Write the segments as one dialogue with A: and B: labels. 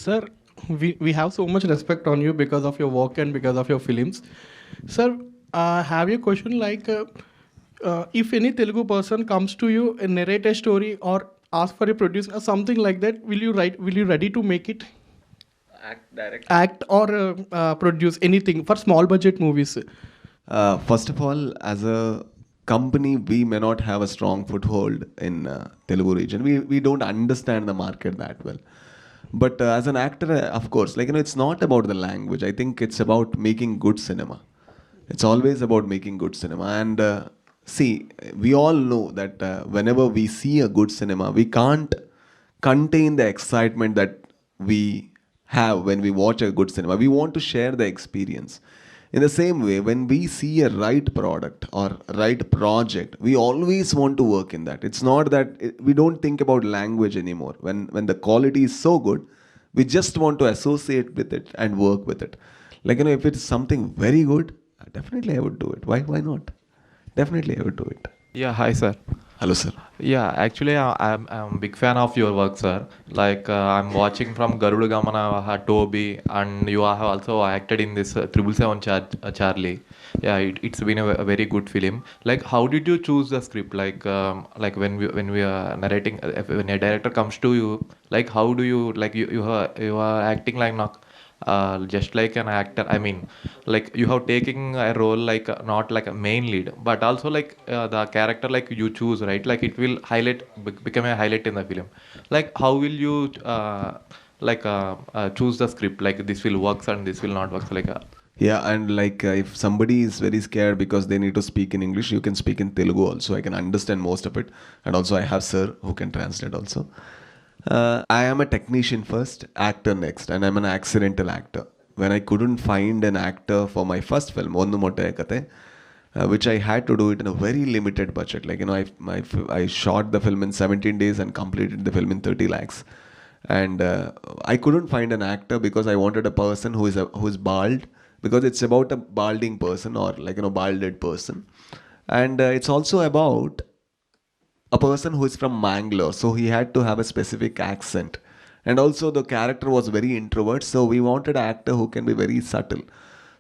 A: Sir, we have so much respect on you because of your work and because of your films. Sir, have you a question like if any Telugu person comes to you and narrate a story or ask for a produce or something like that, will you write? Will you ready to make it? Act or produce anything for small budget movies?
B: First of all, as a company, we may not have a strong foothold in Telugu region. We don't understand the market that well. But as an actor, of course, it's not about the language. I think it's about making good cinema. It's always about making good cinema. And see, we all know that whenever we see a good cinema, we can't contain the excitement that we have when we watch a good cinema. We want to share the experience. In the same way, when we see a right product or right project, we always want to work in that. It's not that we don't think about language anymore. When the quality is so good, we just want to associate with it and work with it. If it's something very good, definitely I would do it. Why not? Definitely I would do it.
C: Yeah, hi sir.
B: Hello, sir.
C: Yeah, actually, I'm a big fan of your work, sir. I'm watching from Garuda Gamana, Toby, and you have also acted in this 777 Charlie. Yeah, it's been a very good film. Like, how did you choose the script? Like when we are narrating, when a director comes to you, like, how do you like you are acting like not just like an actor. I mean, like you have taken a role like not like a main lead, but also like the character like you choose, right? Like it will become a highlight in the film. Like how will you choose the script? Like this will works and this will not work.
B: Yeah, and if somebody is very scared because they need to speak in English, you can speak in Telugu also. I can understand most of it. And also I have sir who can translate also. I am a technician first, actor next, and I'm an accidental actor. When I couldn't find an actor for my first film, Ondu Mottaye Kate, which I had to do it in a very limited budget. I shot the film in 17 days and completed the film in 30 lakhs. And I couldn't find an actor because I wanted a person who is bald, because it's about a balding person or balded person. And it's also about a person who is from Mangalore, so he had to have a specific accent. And also the character was very introvert, so we wanted an actor who can be very subtle.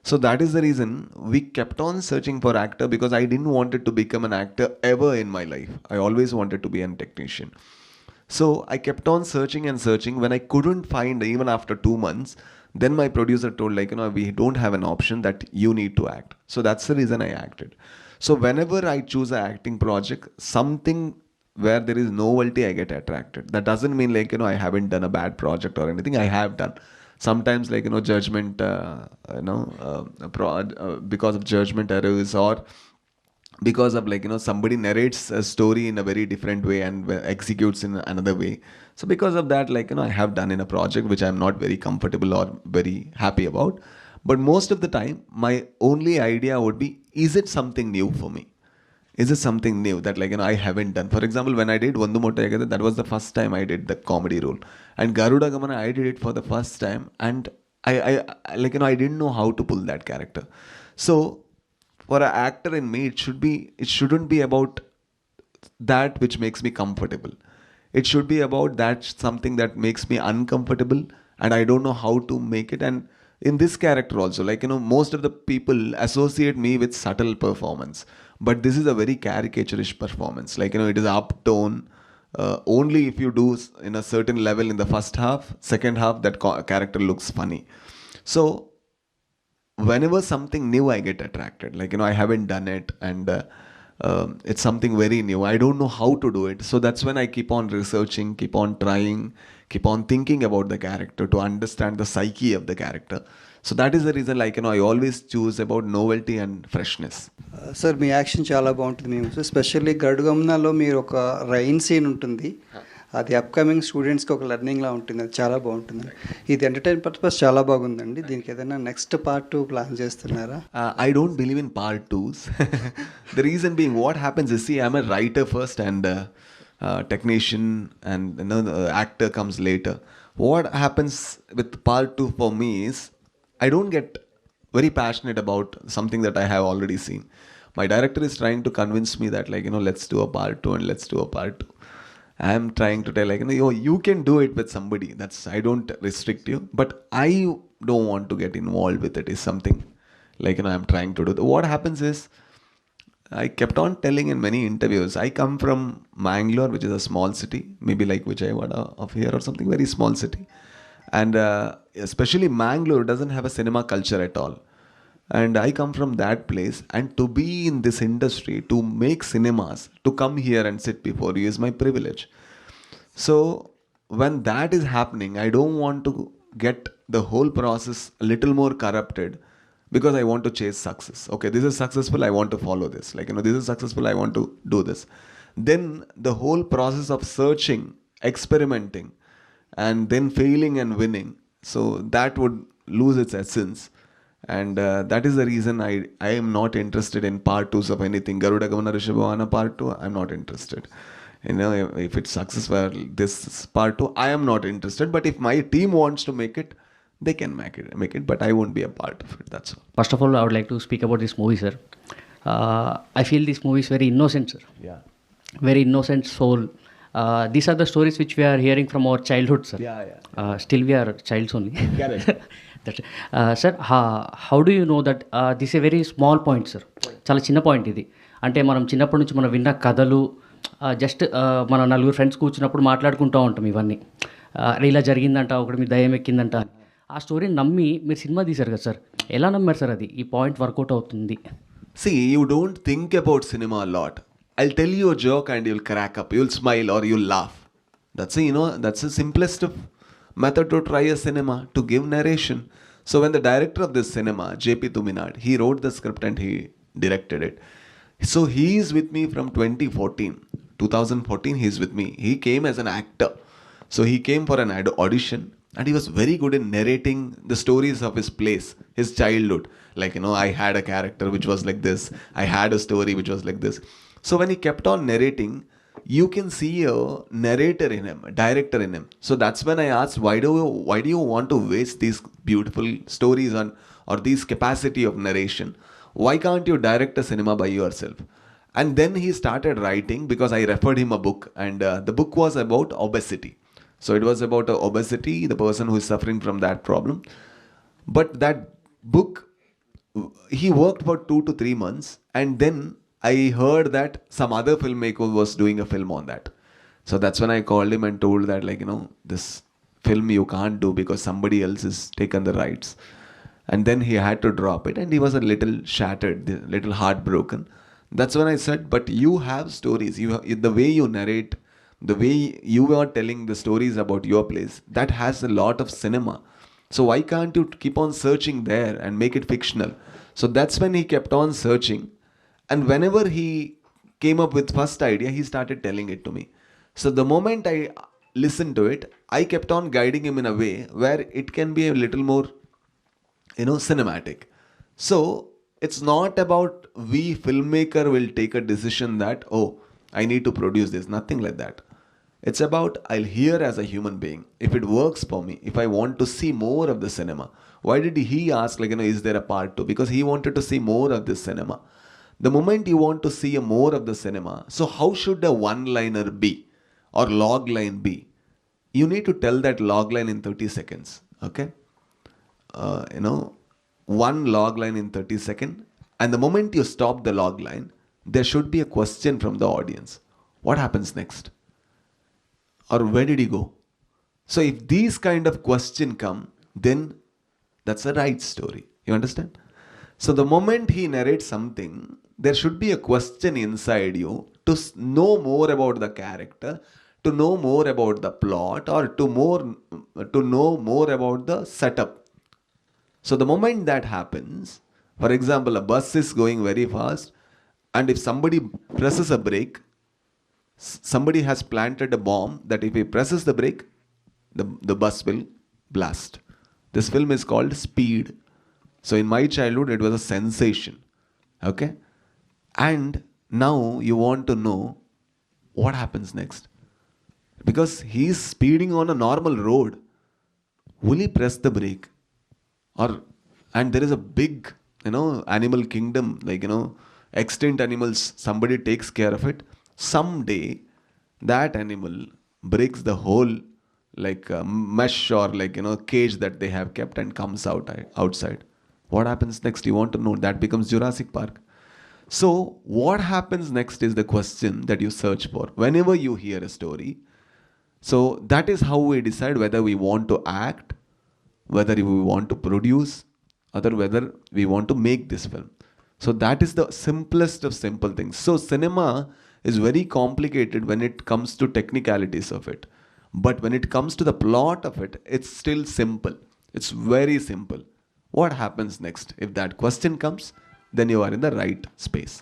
B: So that is the reason we kept on searching for actor, because I didn't want it to become an actor ever in my life. I always wanted to be a technician. So I kept on searching and searching. When I couldn't find, even after 2 months, then my producer told we don't have an option that you need to act. So that's the reason I acted. So whenever I choose an acting project, something where there is novelty, I get attracted. That doesn't mean I haven't done a bad project or anything. I have done. Sometimes judgment, because of judgment errors, or because of somebody narrates a story in a very different way and executes in another way. So because of that, I have done in a project which I'm not very comfortable or very happy about. But most of the time, my only idea would be, is it something new for me? Is it something new that I haven't done? For example, when I did Vandu Mottayagada, that was the first time I did the comedy role. And Garuda Gamana, I did it for the first time, and I didn't know how to pull that character. So for an actor in me, it shouldn't be about that which makes me comfortable. It should be about that something that makes me uncomfortable and I don't know how to make it. And in this character also, most of the people associate me with subtle performance, but this is a very caricaturish performance. It is uptone. Only if you do in a certain level in the first half, second half, that character looks funny. So whenever something new, I get attracted. I haven't done it, and it's something very new. I don't know how to do it. So that's when I keep on researching, keep on trying, keep on thinking about the character to understand the psyche of the character. So that is the reason I always choose about novelty and freshness.
D: Sir me action చాలా బాగుంటుంది మేము especially గడుగమ్నాలో మీరు ఒక rain scene ఉంటుంది, అది upcoming స్టూడెంట్స్కి ఒక లెర్నింగ్లా ఉంటుంది. అది చాలా బాగుంటుంది. ఇది ఎంటర్టైన్ పర్పస్ చాలా బాగుందండి. దీనికి ఏదైనా నెక్స్ట్ పార్ట్ 2 ప్లాన్ చేస్తున్నారా?
B: I don't believe in part 2s. The reason being, what happens is, see, I'm a writer first and technician, and the actor comes later. What happens with part 2 for me is, I don't get very passionate about something that I have already seen. My director is trying to convince me that let's do a part 2 and let's do a part 2. I'm trying to tell, like, you can do it with somebody. I don't restrict you, but I don't want to get involved with it. Is something like, I'm trying to do. What happens is, I kept on telling in many interviews, I come from Mangalore, which is a small city, maybe like Vijayawada of here or something, very small city. And especially Mangalore doesn't have a cinema culture at all. And I come from that place, and to be in this industry, to make cinemas, to come here and sit before you is my privilege. So when that is happening, I don't want to get the whole process a little more corrupted because I want to chase success. Okay, this is successful, I want to follow this. Like, this is successful, I want to do this. Then the whole process of searching, experimenting, and then failing and winning, so that would lose its essence. And that is the reason I am not interested in part 2s of anything. Garuda Gamana Rishabhavana part 2, I'm not interested. If it's successful, this part 2, I am not interested. But if my team wants to make it, they can make it. But I won't be a part of it, that's all.
E: First of all, I would like to speak about this movie, sir. I feel this movie is very innocent, sir.
B: Yeah.
E: Very innocent soul. These are the stories which we are hearing from our childhood, sir.
B: Yeah.
E: Still we are childs only.
B: Correct.
E: Sir, how do you know that this is a very small point, sir? చాలా చిన్న point ఇది. అంటే మనం చిన్నప్పటి నుంచి మనం విన్న కథలు జస్ట్ మన నలుగురు ఫ్రెండ్స్ కూర్చున్నప్పుడు మాట్లాడుకుంటూ ఉంటాం ఇవన్నీ. ఇలా జరిగిందంట, ఒకటి మీ దయ్యం ఎక్కిందంట. ఆ స్టోరీని నమ్మి మీరు సినిమా తీశారు కదా సార్, ఎలా నమ్మారు సార్ అది ఈ పాయింట్ వర్కౌట్ అవుతుంది?
B: See, you don't think about cinema a lot. I'll tell you a joke and you'll crack up, you'll smile or you'll laugh. That's the simplest method to try a cinema, to give narration. So when the director of this cinema, JP Thuminad, he wrote the script and he directed it. So he is with me from 2014, he is with me. He came as an actor. So he came for an audition, and he was very good in narrating the stories of his place, his childhood. Like, I had a character which was like this, I had a story which was like this. So when he kept on narrating, you can see a narrator in him, a director in him. So that's when I asked, why do you want to waste these beautiful stories on, or these capacity of narration? Why can't you direct a cinema by yourself? And then he started writing, because I referred him a book, and the book was about obesity. So it was about obesity, the person who is suffering from that problem. But that book, he worked for 2 to 3 months, and then I heard that some other filmmaker was doing a film on that. So that's when I called him and told that, this film you can't do because somebody else has taken the rights. And then he had to drop it, and he was a little shattered, a little heartbroken. That's when I said, but you have stories. The way you narrate, the way you are telling the stories about your place, that has a lot of cinema. So why can't you keep on searching there and make it fictional? So that's when he kept on searching. And whenever he came up with first idea, he started telling it to me. So the moment I listened to it, I kept on guiding him in a way where it can be a little more, cinematic. So it's not about we filmmaker will take a decision that, I need to produce this. Nothing like that. It's about I'll hear as a human being. If it works for me, if I want to see more of the cinema. Why did he ask, is there a part 2? Because he wanted to see more of this cinema. The moment you want to see more of the cinema, so how should a one-liner be or log line be? You need to tell that log line in 30 seconds. Okay? One log line in 30 seconds. And the moment you stop the log line, there should be a question from the audience. What happens next? Or where did he go? So if these kind of question come, then that's a right story. You understand? So the moment he narrates something, there should be a question inside you to know more about the character, to know more about the plot, or to know more about the setup. So the moment that happens, for example, a bus is going very fast, and if somebody presses a brake, somebody has planted a bomb that if he presses the brake, the bus will blast. This film is called Speed. So in my childhood, it was a sensation. Okay? And now you want to know what happens next. Because he is speeding on a normal road. Will he press the brake? And there is a big, animal kingdom, extinct animals, somebody takes care of it. Someday, that animal breaks the whole like mesh or like cage that they have kept and comes outside. What happens next? You want to know. That becomes Jurassic Park. So what happens next is the question that you search for whenever you hear a story. So that is how we decide whether we want to act, whether we want to produce, or whether we want to make this film. So that is the simplest of simple things. So cinema is very complicated when it comes to technicalities of it. But when it comes to the plot of it, it's still simple. It's very simple. What happens next? If that question comes, then you are in the right space.